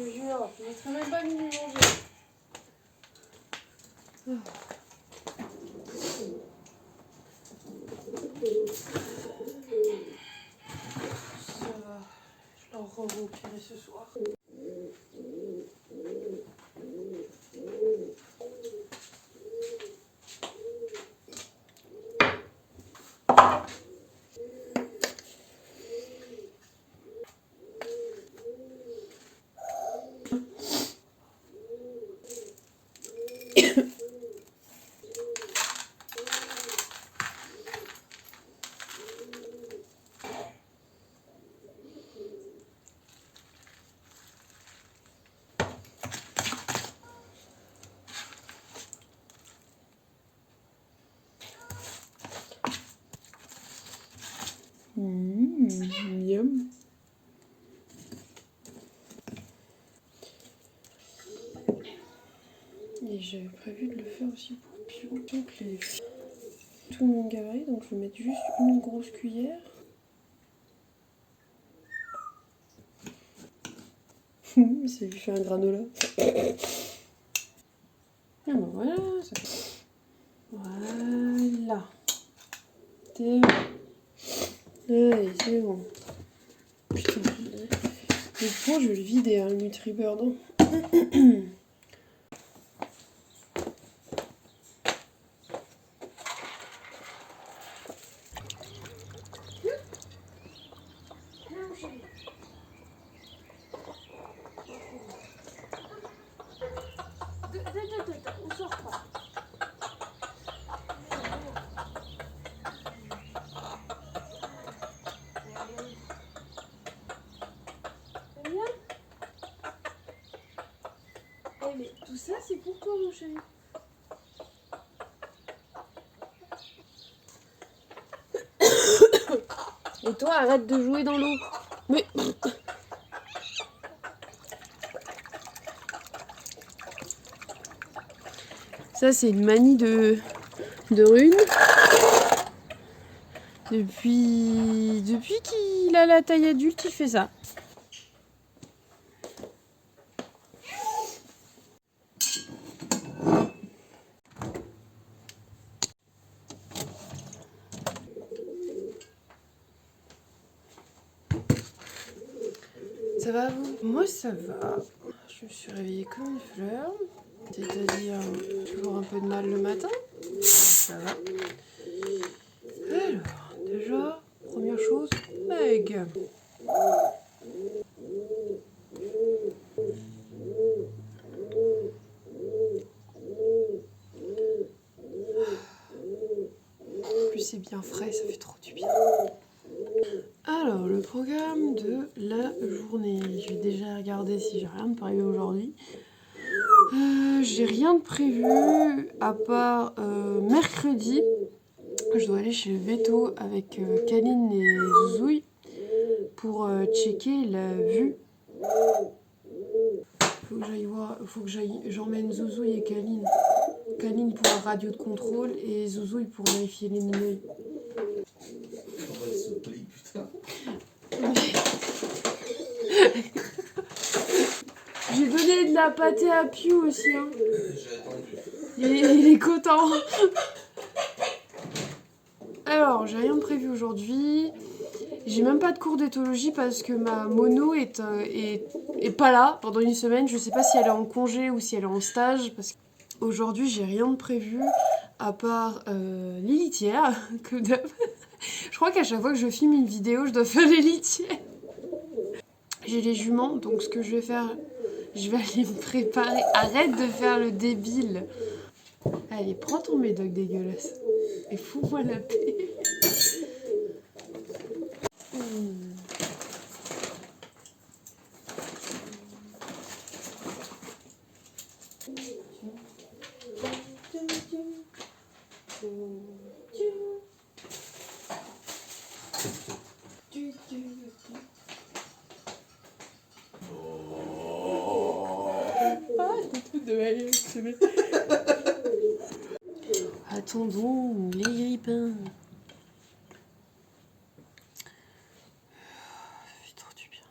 jure, je ne serais même pas venue manger. Ça va, je leur remplirai ce soir. Yum. Et j'avais prévu de le faire aussi pour Pio. Donc tout mon gabarit, donc je vais mettre juste une grosse cuillère. Ça lui fait un granola. Ah ben voilà, ça fait... Voilà. C'est bon. Allez, c'est bon. Putain, le pot, je vais le vider, hein, le Nutribird. On sort pas. C'est bien. Eh mais tout ça c'est pour toi mon chéri. Et toi arrête de jouer dans l'eau. Mais... Ça c'est une manie de Rune. Depuis qu'il a la taille adulte, il fait ça. Ça va vous? Moi ça va. Je me suis réveillée comme une fleur. C'est-à-dire toujours un peu de mal le matin. Ça va. Alors, déjà, première chose, egg. En plus c'est bien frais, ça fait trop du bien. Alors, le programme de la journée. Je vais déjà regarder si j'ai rien de prévu aujourd'hui. J'ai rien de prévu à part mercredi. Je dois aller chez le veto avec Kaline et Zouzouille pour checker la vue. Faut que j'aille voir, j'emmène Zouzouille et Kaline. Kaline pour la radio de contrôle et Zouzouille pour vérifier les numéros. J'ai donné de la pâtée à Pio aussi. Hein. J'ai attendu. Il est content. Alors, j'ai rien de prévu aujourd'hui. J'ai même pas de cours d'éthologie parce que ma mono est pas là pendant une semaine. Je sais pas si elle est en congé ou si elle est en stage. Parce qu'aujourd'hui, j'ai rien de prévu à part les litières. Comme d'hab. Je crois qu'à chaque fois que je filme une vidéo, je dois faire les litières. J'ai les juments, donc ce que je vais faire, je vais aller me préparer. Arrête de faire le débile. Allez, prends ton médoc dégueulasse. Et fous-moi la paix. Attendons les grippins. Ça fait trop du bien.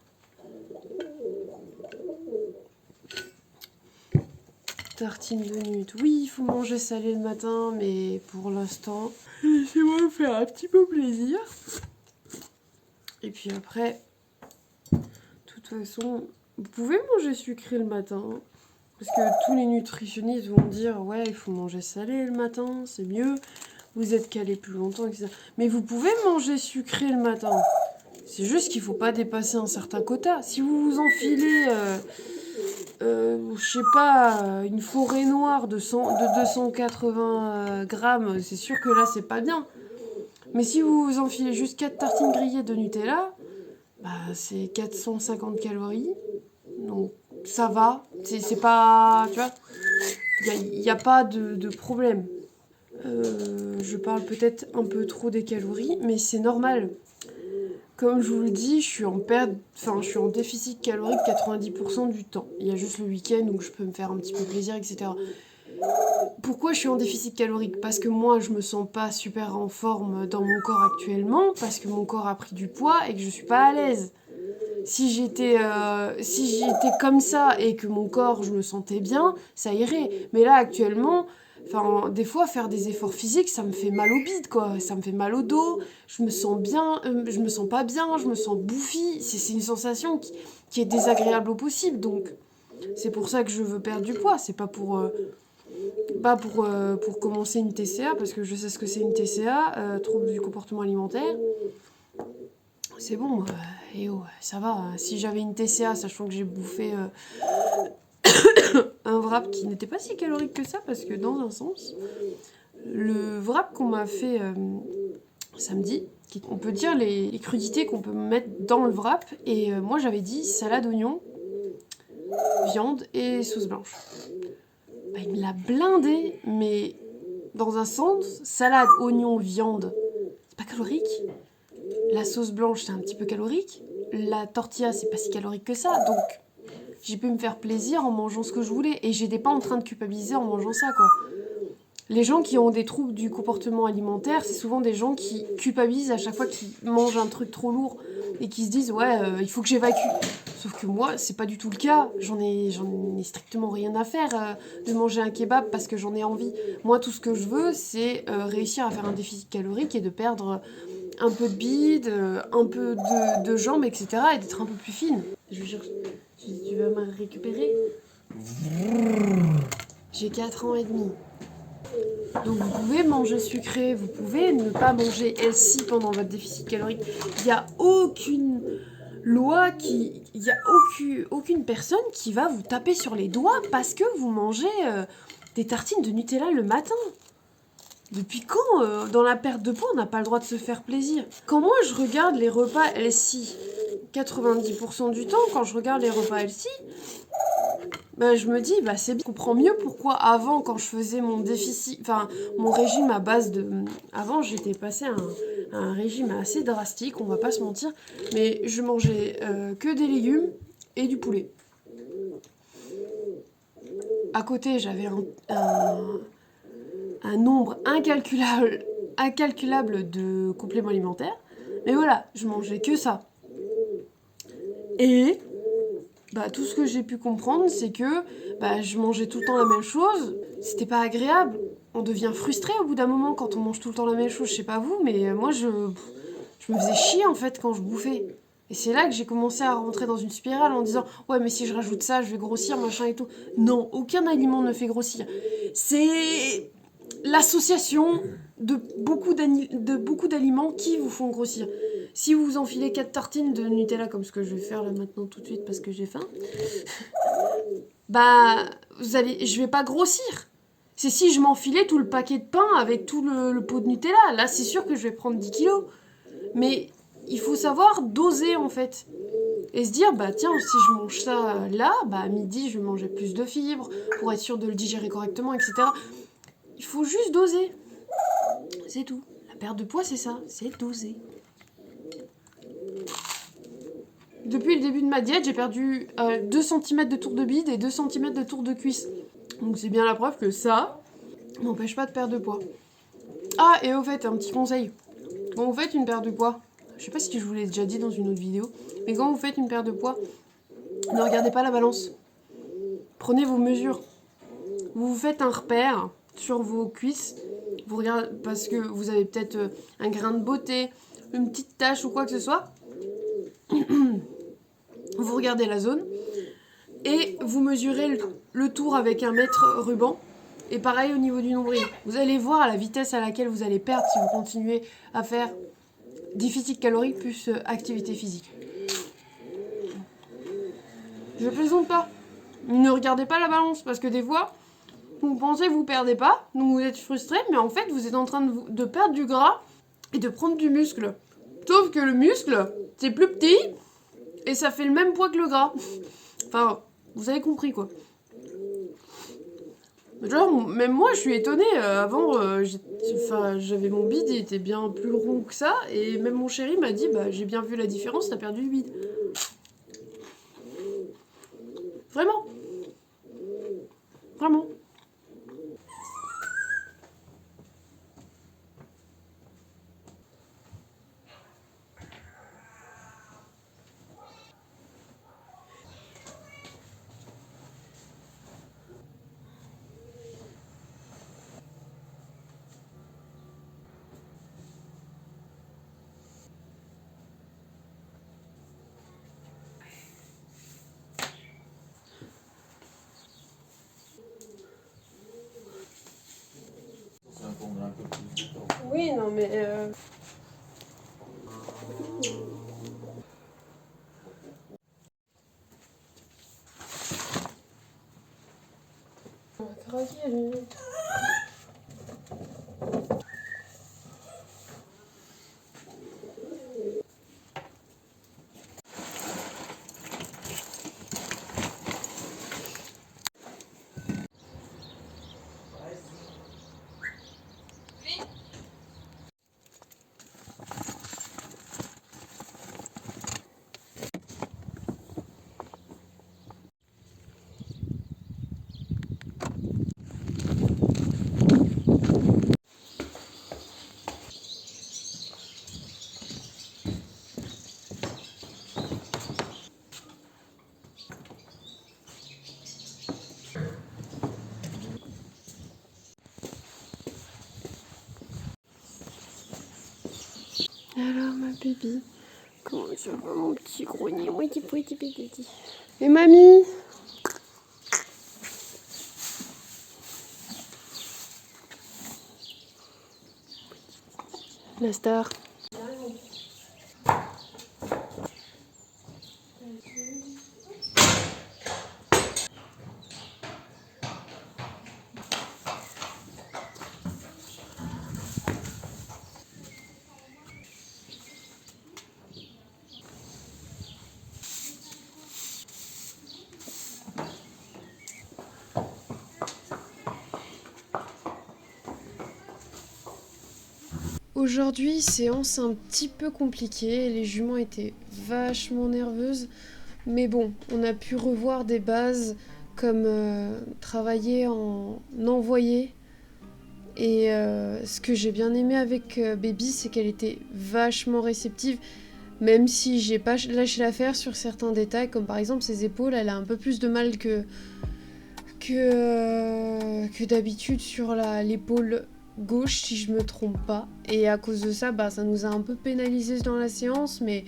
tartines de nut. Oui, il faut manger salé le matin, mais pour l'instant, laissez-moi me faire un petit peu plaisir. Et puis après, de toute façon, vous pouvez manger sucré le matin. Parce que tous les nutritionnistes vont dire, ouais, il faut manger salé le matin, c'est mieux. Vous êtes calé plus longtemps, etc. Mais vous pouvez manger sucré le matin. C'est juste qu'il ne faut pas dépasser un certain quota. Si vous vous enfilez, je sais pas, une forêt noire de 280 grammes, c'est sûr que là, c'est pas bien. Mais si vous vous enfilez juste 4 tartines grillées de Nutella, bah, c'est 450 calories. Donc, ça va. C'est pas... Tu vois, il n'y a pas de problème. Je parle peut-être un peu trop des calories, mais c'est normal. Comme je vous le dis, je suis en déficit calorique 90% du temps. Il y a juste le week-end où je peux me faire un petit peu plaisir, etc. Pourquoi je suis en déficit calorique? Parce que moi, je me sens pas super en forme dans mon corps actuellement, parce que mon corps a pris du poids et que je suis pas à l'aise. Si j'étais comme ça et que mon corps, je me sentais bien, ça irait. Mais là, actuellement... Enfin, des fois, faire des efforts physiques, ça me fait mal au bide, quoi. Ça me fait mal au dos, je me sens bien, je me sens pas bien, je me sens bouffie. C'est une sensation qui est désagréable au possible. Donc, c'est pour ça que je veux perdre du poids. C'est pas pour commencer une TCA, parce que je sais ce que c'est une TCA, trouble du comportement alimentaire. C'est bon, ça va. Si j'avais une TCA, sachant que j'ai bouffé... un wrap qui n'était pas si calorique que ça, parce que dans un sens, le wrap qu'on m'a fait samedi, on peut dire les crudités qu'on peut mettre dans le wrap, et moi j'avais dit salade oignon, viande et sauce blanche. Bah, il me l'a blindé, mais dans un sens, salade, oignon, viande, c'est pas calorique. La sauce blanche, c'est un petit peu calorique. La tortilla, c'est pas si calorique que ça, donc... j'ai pu me faire plaisir en mangeant ce que je voulais. Et j'étais pas en train de culpabiliser en mangeant ça, quoi. Les gens qui ont des troubles du comportement alimentaire, c'est souvent des gens qui culpabilisent à chaque fois qu'ils mangent un truc trop lourd et qui se disent, ouais, il faut que j'évacue. Sauf que moi, c'est pas du tout le cas. J'en ai strictement rien à faire de manger un kebab parce que j'en ai envie. Moi, tout ce que je veux, c'est réussir à faire un déficit calorique et de perdre un peu de bide, un peu de jambes, etc. et d'être un peu plus fine. Je veux dire... tu vas me récupérer? J'ai 4 ans et demi. Donc vous pouvez manger sucré, vous pouvez ne pas manger healthy pendant votre déficit calorique. Il n'y a aucune loi il n'y a aucune personne qui va vous taper sur les doigts parce que vous mangez des tartines de Nutella le matin. Depuis quand, dans la perte de poids, on n'a pas le droit de se faire plaisir? Quand moi je regarde les repas healthy, 90% du temps, quand je regarde les repas healthy, bah, je me dis, bah, c'est bien. Je comprends mieux pourquoi avant, quand je faisais mon déficit, enfin, mon régime à base de... Avant, j'étais passée à un régime assez drastique, on va pas se mentir, mais je mangeais que des légumes et du poulet. À côté, j'avais un nombre incalculable de compléments alimentaires, mais voilà, je mangeais que ça. Et... bah, tout ce que j'ai pu comprendre, c'est que bah, je mangeais tout le temps la même chose. C'était pas agréable. On devient frustré au bout d'un moment quand on mange tout le temps la même chose. Je sais pas vous, mais moi, je me faisais chier, en fait, quand je bouffais. Et c'est là que j'ai commencé à rentrer dans une spirale en disant « Ouais, mais si je rajoute ça, je vais grossir, machin et tout. » Non, aucun aliment ne fait grossir. C'est l'association de beaucoup d'aliments qui vous font grossir. Si vous vous enfilez 4 tartines de Nutella, comme ce que je vais faire là maintenant tout de suite parce que j'ai faim, bah, je vais pas grossir. C'est si je m'enfilais tout le paquet de pain avec tout le pot de Nutella. Là, c'est sûr que je vais prendre 10 kilos. Mais il faut savoir doser, en fait. Et se dire, bah tiens, si je mange ça là, bah à midi, je vais manger plus de fibres pour être sûr de le digérer correctement, etc. Il faut juste doser. C'est tout. La perte de poids, c'est ça. C'est doser. Depuis le début de ma diète, j'ai perdu 2 cm de tour de bide et 2 cm de tour de cuisse. Donc c'est bien la preuve que ça m'empêche pas de perdre de poids. Ah, et au fait, un petit conseil. Quand vous faites une perte de poids, je sais pas si je vous l'ai déjà dit dans une autre vidéo, mais quand vous faites une perte de poids, ne regardez pas la balance. Prenez vos mesures. vous vous faites un repère sur vos cuisses, vous regardez, parce que vous avez peut-être un grain de beauté, une petite tache ou quoi que ce soit. Vous regardez la zone et vous mesurez le tour avec un mètre ruban. Et pareil au niveau du nombril. Vous allez voir à la vitesse à laquelle vous allez perdre si vous continuez à faire déficit calorique plus activité physique. Je plaisante pas. Ne regardez pas la balance parce que des fois, vous pensez que vous perdez pas, donc vous êtes frustré, mais en fait vous êtes en train de perdre du gras et de prendre du muscle. Sauf que le muscle, c'est plus petit et ça fait le même poids que le gras. Enfin, vous avez compris quoi. Genre, même moi je suis étonnée, avant j'avais mon bide, il était bien plus rond que ça, et même mon chéri m'a dit, bah j'ai bien vu la différence, t'as perdu le bide. Vraiment. Vraiment. Oui, non mais... On va craquer, lui. Alors ma bébé, comment ça va mon petit grognon, petit. Et mamie? La star. Aujourd'hui, séance un petit peu compliquée. Les juments étaient vachement nerveuses. Mais bon, on a pu revoir des bases comme travailler en envoyé. Et ce que j'ai bien aimé avec Baby, c'est qu'elle était vachement réceptive. Même si j'ai pas lâché l'affaire sur certains détails, comme par exemple ses épaules, elle a un peu plus de mal que d'habitude sur l'épaule gauche, si je me trompe pas. Et à cause de ça, ça nous a un peu pénalisé dans la séance, mais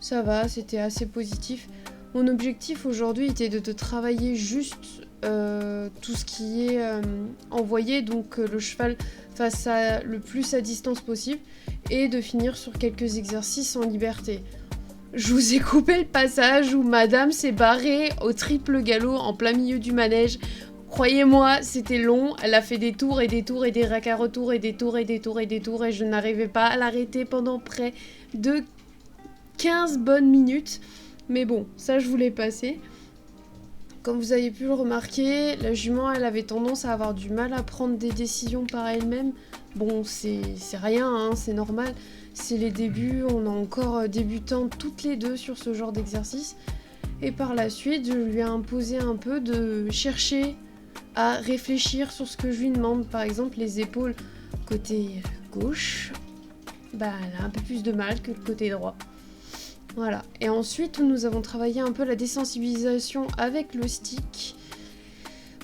ça va, c'était assez positif. Mon objectif aujourd'hui était de travailler juste tout ce qui est envoyé, donc que le cheval fasse ça le plus à distance possible, et de finir sur quelques exercices en liberté. Je vous ai coupé le passage où madame s'est barrée au triple galop en plein milieu du manège. Croyez-moi, c'était long, elle a fait des tours et des tours et des racks à retour et des tours et des tours et des tours et je n'arrivais pas à l'arrêter pendant près de 15 bonnes minutes. Mais bon, ça je voulais passer. Comme vous avez pu le remarquer, la jument elle avait tendance à avoir du mal à prendre des décisions par elle-même. Bon, c'est rien, hein, c'est normal. C'est les débuts, on est encore débutantes toutes les deux sur ce genre d'exercice. Et par la suite, je lui ai imposé un peu de chercher à réfléchir sur ce que je lui demande. Par exemple, les épaules côté gauche, elle a un peu plus de mal que le côté droit. Voilà. Et ensuite, nous avons travaillé un peu la désensibilisation avec le stick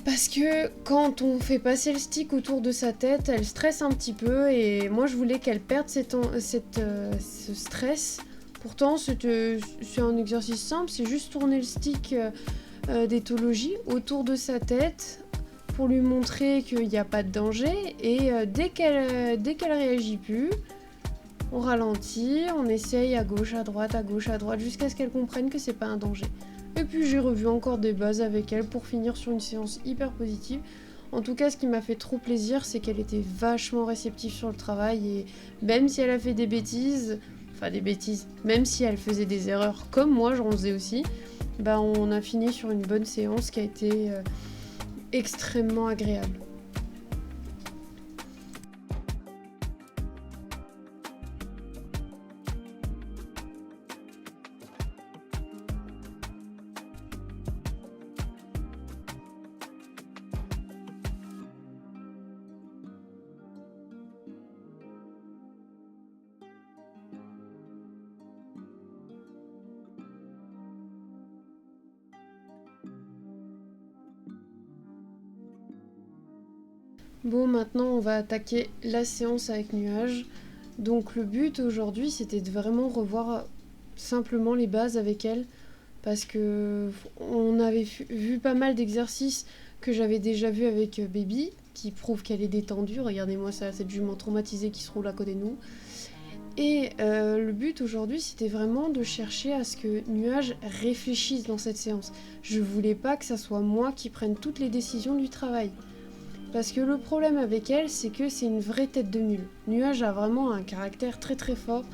Parce que quand on fait passer le stick autour de sa tête, elle stresse un petit peu et moi je voulais qu'elle perde ce stress. Pourtant c'est un exercice simple, c'est juste tourner le stick d'éthologie autour de sa tête pour lui montrer qu'il n'y a pas de danger et dès qu'elle réagit plus, on ralentit, on essaye à gauche, à droite, jusqu'à ce qu'elle comprenne que c'est pas un danger. Et puis j'ai revu encore des bases avec elle pour finir sur une séance hyper positive. En tout cas, ce qui m'a fait trop plaisir, c'est qu'elle était vachement réceptive sur le travail et même si elle a fait des bêtises, même si elle faisait des erreurs comme moi, j'en faisais aussi, bah on a fini sur une bonne séance qui a été extrêmement agréable. Bon, maintenant on va attaquer la séance avec nuages. Donc le but aujourd'hui c'était de vraiment revoir simplement les bases avec elle parce que on avait vu pas mal d'exercices que j'avais déjà vu avec Baby qui prouvent qu'elle est détendue. Regardez-moi ça, cette jument traumatisée qui se roule à côté de nous. Et le but aujourd'hui c'était vraiment de chercher à ce que Nuage réfléchisse dans cette séance. Je voulais pas que ça soit moi qui prenne toutes les décisions du travail. Parce que le problème avec elle, c'est que c'est une vraie tête de mule. Nuage a vraiment un caractère très très fort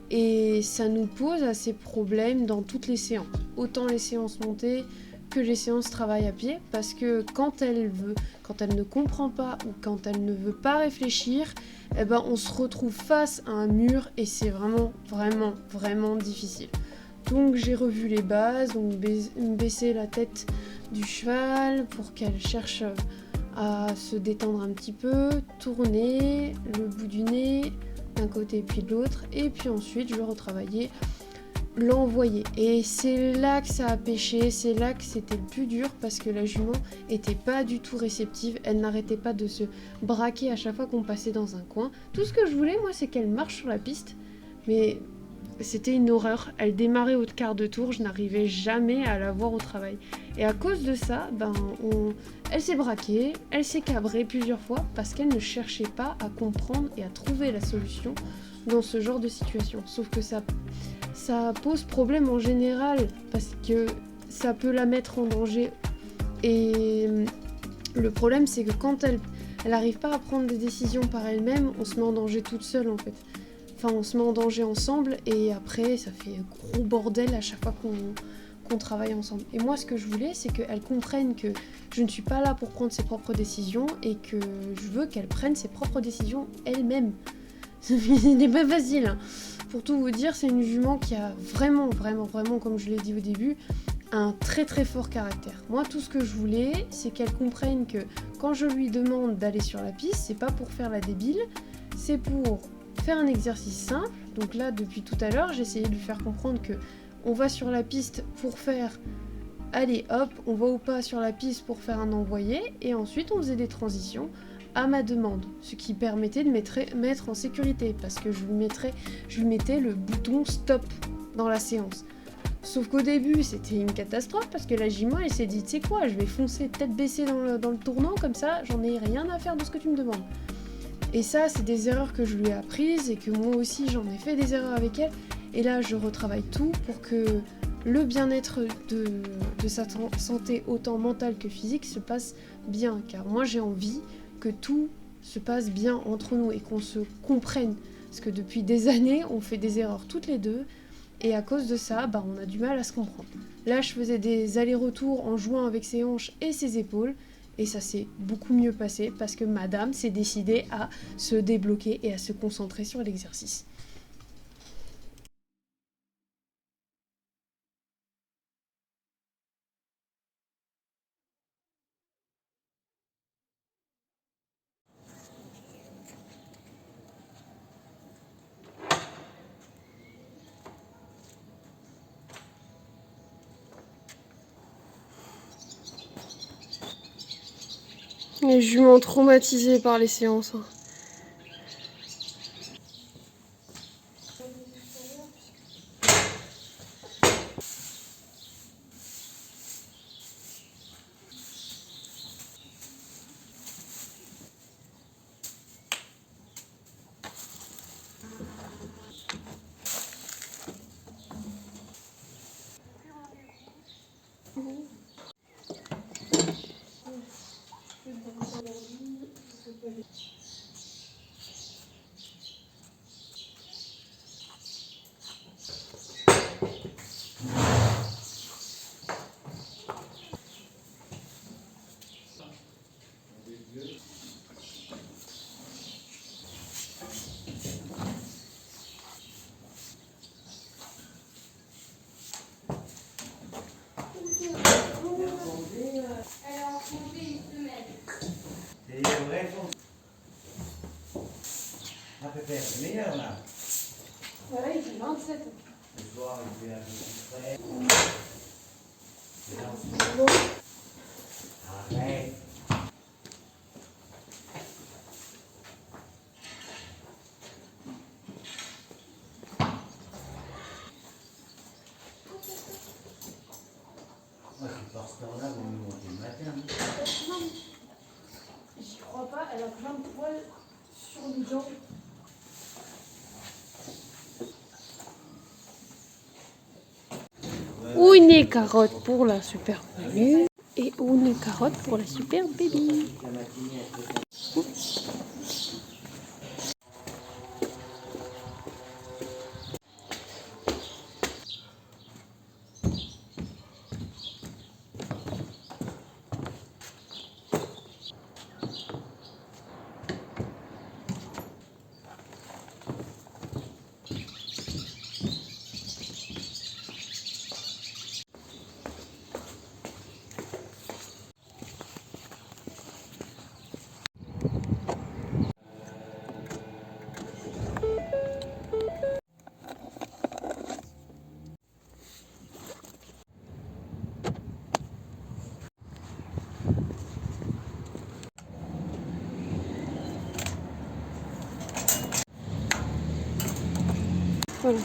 et ça nous pose à ces problèmes dans toutes les séances. Autant les séances montées que les séances travail à pied, parce que quand elle ne comprend pas ou quand elle ne veut pas réfléchir, eh ben on se retrouve face à un mur et c'est vraiment vraiment vraiment difficile. Donc j'ai revu les bases, donc baisser la tête du cheval pour qu'elle cherche à se détendre un petit peu, tourner le bout du nez d'un côté puis de l'autre, et puis ensuite je vais retravailler l'envoyer. Et c'est là que ça a pêché, c'est là que c'était le plus dur parce que la jument était pas du tout réceptive, elle n'arrêtait pas de se braquer à chaque fois qu'on passait dans un coin. Tout ce que je voulais moi c'est qu'elle marche sur la piste, mais c'était une horreur, elle démarrait au quart de tour, je n'arrivais jamais à la voir au travail. Et à cause de ça, elle s'est braquée, elle s'est cabrée plusieurs fois parce qu'elle ne cherchait pas à comprendre et à trouver la solution dans ce genre de situation. Sauf que ça pose problème en général parce que ça peut la mettre en danger. Et le problème c'est que quand elle n'arrive pas à prendre des décisions par elle-même, on se met en danger toute seule en fait. Enfin, on se met en danger ensemble et après, ça fait gros bordel à chaque fois qu'on travaille ensemble. Et moi, ce que je voulais, c'est qu'elle comprenne que je ne suis pas là pour prendre ses propres décisions et que je veux qu'elle prenne ses propres décisions elle-même. Ce n'est pas facile. Hein. Pour tout vous dire, c'est une jument qui a vraiment, vraiment, vraiment, comme je l'ai dit au début, un très très fort caractère. Moi, tout ce que je voulais, c'est qu'elle comprenne que quand je lui demande d'aller sur la piste, c'est pas pour faire la débile, c'est pour faire un exercice simple. Donc là, depuis tout à l'heure, j'ai essayé de lui faire comprendre que on va sur la piste pour faire allez hop, on va au pas sur la piste pour faire un envoyé et ensuite on faisait des transitions à ma demande, ce qui permettait de mettre en sécurité parce que je lui mettais le bouton stop dans la séance. Sauf qu'au début, c'était une catastrophe parce que la jument, elle s'est dit, tu sais quoi, je vais foncer tête baissée dans le tournant, comme ça, j'en ai rien à faire de ce que tu me demandes. Et ça, c'est des erreurs que je lui ai apprises et que moi aussi, j'en ai fait des erreurs avec elle. Et là, je retravaille tout pour que le bien-être de sa santé, autant mentale que physique, se passe bien. Car moi, j'ai envie que tout se passe bien entre nous et qu'on se comprenne. Parce que depuis des années, on fait des erreurs toutes les deux. Et à cause de ça, on a du mal à se comprendre. Là, je faisais des allers-retours en jouant avec ses hanches et ses épaules. Et ça s'est beaucoup mieux passé parce que madame s'est décidée à se débloquer et à se concentrer sur l'exercice. Les juments traumatisés par les séances. Hein. C'est meilleur là. Voilà, il fait 27. Le soir, il fait un peu plus frais. Arrête. Moi, je pense que là, vous me montez le matin. Non, j'y crois pas, elle a plein de poils sur les jambes. Une carotte pour la super Manu et une carotte pour la super baby. Voilà.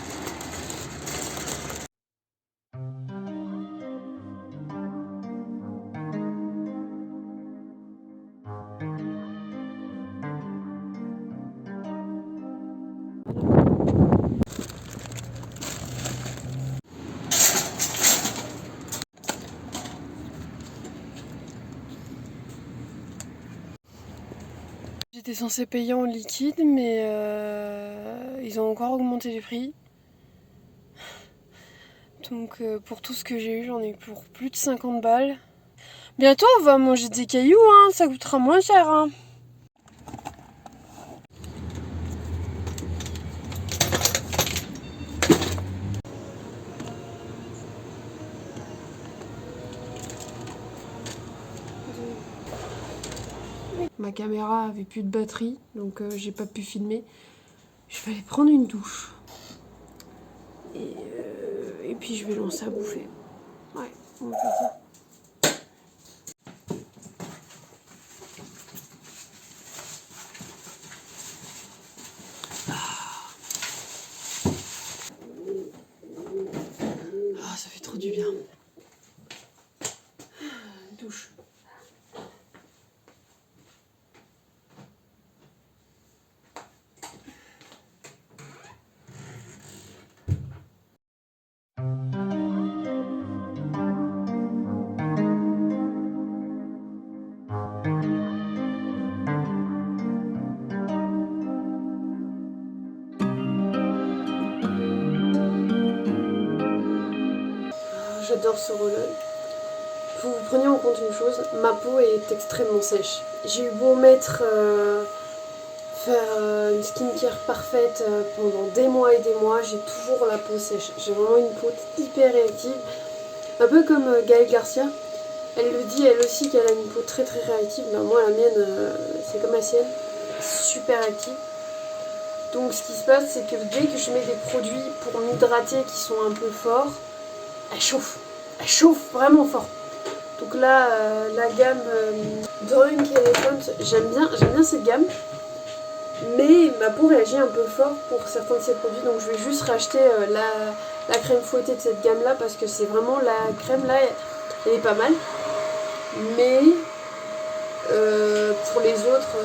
J'étais censée payer en liquide, mais ils ont encore augmenté les prix. Donc pour tout ce que j'ai eu, j'en ai eu pour plus de 50 balles. Bientôt on va manger des cailloux, hein, ça coûtera moins cher. Hein. Ma caméra avait plus de batterie, donc j'ai pas pu filmer. Je vais aller prendre une douche. Et puis je vais lancer à bouffer. Ouais, on va faire ça. Ah, ça fait trop du bien. Douche. J'adore ce roll-on. Faut que vous preniez en compte une chose, ma peau est extrêmement sèche. J'ai eu beau mettre, faire une skincare parfaite pendant des mois et des mois, j'ai toujours la peau sèche. J'ai vraiment une peau hyper réactive, un peu comme Gaëlle Garcia. Elle le dit elle aussi qu'elle a une peau très très réactive, ben moi la mienne c'est comme la sienne, super active. Donc ce qui se passe c'est que dès que je mets des produits pour m'hydrater qui sont un peu forts, elle chauffe vraiment fort. Donc là, la gamme Drunk Elephant, j'aime bien cette gamme. Mais ma peau réagit un peu fort pour certains de ces produits, donc je vais juste racheter la crème fouettée de cette gamme là parce que c'est vraiment la crème là, elle est pas mal. Mais pour les autres,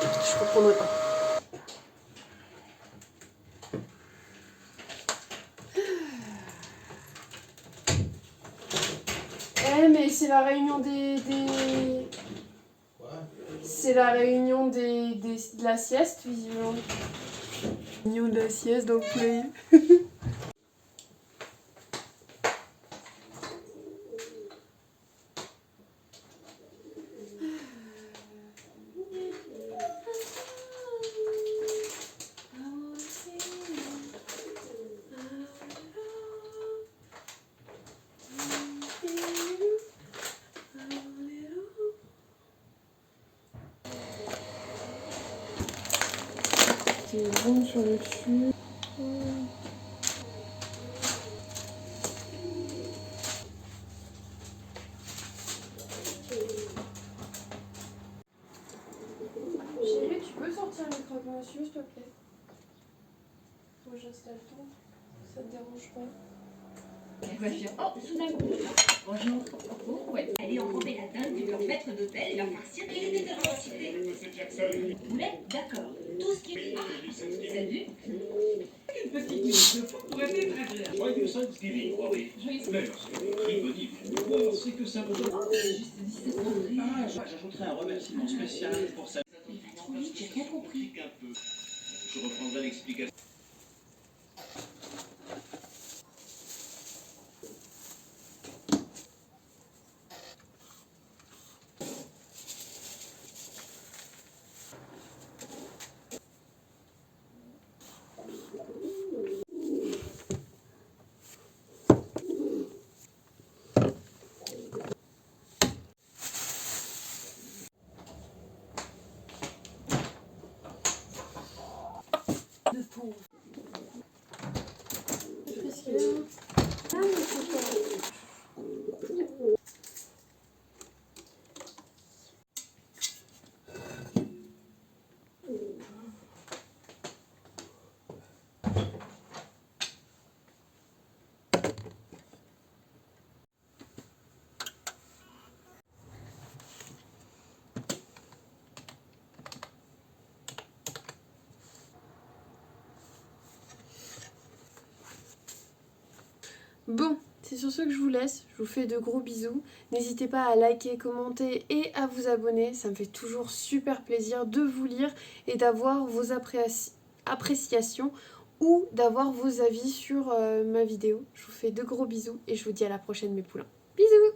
je reprendrai pas. Mais c'est la réunion C'est la réunion de la sieste, visiblement. Réunion de la sieste, donc play. C'est bon sur le dessus. Chérie, tu peux sortir les croque-monsieur, s'il te plaît? Moi j'installe tout. Ça te dérange pas? Oh, soudain. Bonjour. Oh, ouais. Allez enrober la dinde de leur maître d'hôtel et leur farcir et les déterminer. Poulet, d'accord. Tout ce qui est... Salut. Une petite minute pour aider Adrien. Joyeux Thanksgiving, oui. Merci. Très bonne idée. C'est que ça me donne... Juste 17 entrées. Ah, j'ajouterai un remerciement spécial pour ça. J'ai rien compris. Un peu. Je reprendrai l'explication. De pauvre. Qu'est-ce qu'il y a? Ah, mais c'est pas... Bon, c'est sur ce que je vous laisse. Je vous fais de gros bisous. N'hésitez pas à liker, commenter et à vous abonner. Ça me fait toujours super plaisir de vous lire et d'avoir vos appréciations ou d'avoir vos avis sur ma vidéo. Je vous fais de gros bisous et je vous dis à la prochaine mes poulains. Bisous!